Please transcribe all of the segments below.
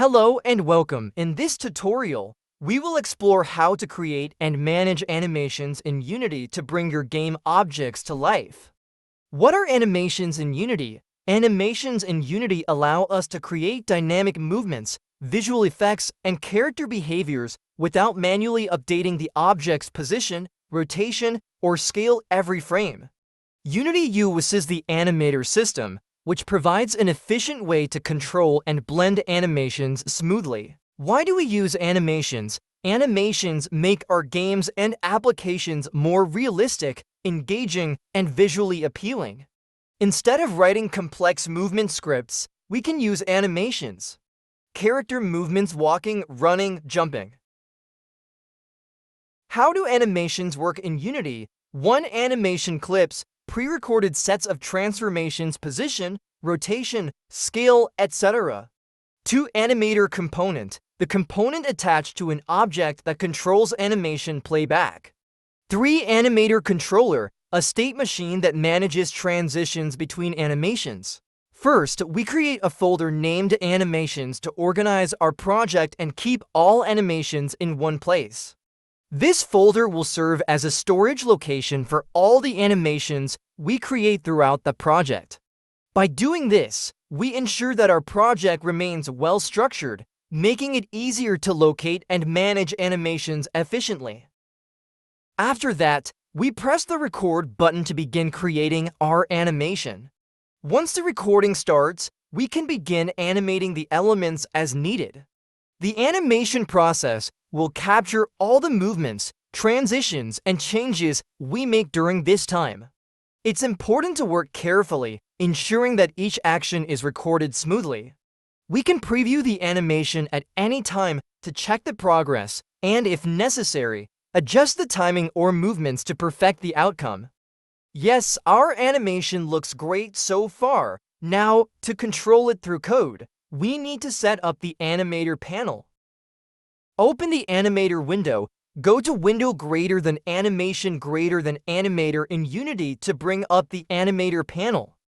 Hello and welcome. In this tutorial, we will explore how to create and manage animations in Unity to bring your game objects to life. What are animations in Unity? Animations in Unity allow us to create dynamic movements, visual effects, and character behaviors without manually updating the object's position, rotation, or scale every frame. Unity uses the animator system, which provides an efficient way to control and blend animations smoothly. Why do we use animations? Animations make our games and applications more realistic, engaging, and visually appealing. Instead of writing complex movement scripts, we can use animations. Character movements: walking, running, jumping. How do animations work in Unity? 1. Animation clips, pre-recorded sets of transformations, position, rotation, scale, etc. 2. Animator component, the component attached to an object that controls animation playback. 3. Animator controller, a state machine that manages transitions between animations. First, we create a folder named Animations to organize our project and keep all animations in one place. This folder will serve as a storage location for all the animations we create throughout the project. By doing this, we ensure that our project remains well-structured, making it easier to locate and manage animations efficiently. After that, we press the record button to begin creating our animation. Once the recording starts, we can begin animating the elements as needed. The animation process will capture all the movements, transitions, and changes we make during this time. It's important to work carefully, ensuring that each action is recorded smoothly. We can preview the animation at any time to check the progress and, if necessary, adjust the timing or movements to perfect the outcome. Yes, our animation looks great so far. Now, to control it through code, we need to set up the animator panel. Open the animator window, go to Window greater than Animation greater than Animator in Unity to bring up the animator panel.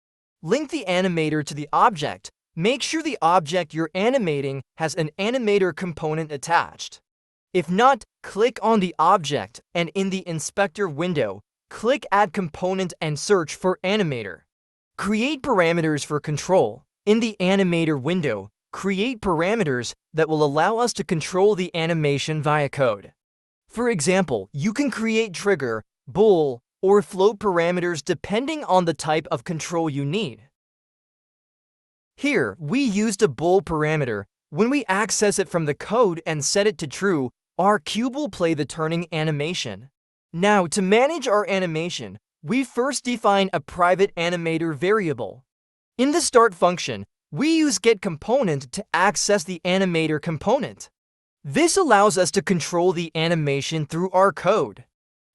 Link the animator to the object. Make sure the object you're animating has an animator component attached. If not, click on the object and in the inspector window, click Add Component and search for Animator. Create parameters for control. In the animator window, create parameters that will allow us to control the animation via code. For example, you can create trigger, bool, or float parameters depending on the type of control you need. Here, we used a bool parameter. When we access it from the code and set it to true, our cube will play the turning animation. Now, to manage our animation, we first define a private animator variable. In the start function, we use getComponent to access the animator component. This allows us to control the animation through our code.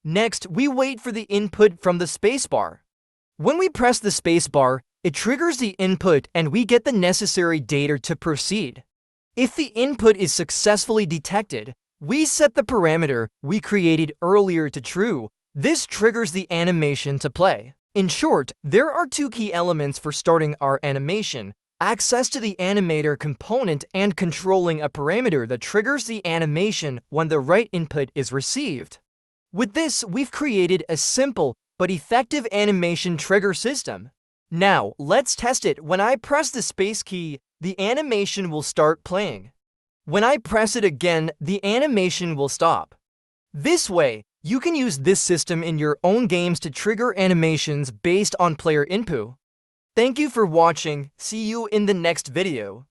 Next, we wait for the input from the spacebar. When we press the spacebar, it triggers the input and we get the necessary data to proceed. If the input is successfully detected, we set the parameter we created earlier to true. This triggers the animation to play. In short, there are two key elements for starting our animation: access to the animator component and controlling a parameter that triggers the animation when the right input is received. With this, we've created a simple but effective animation trigger system. Now, let's test it. When I press the space key, the animation will start playing. When I press it again, the animation will stop. This way, you can use this system in your own games to trigger animations based on player input. Thank you for watching. See you in the next video.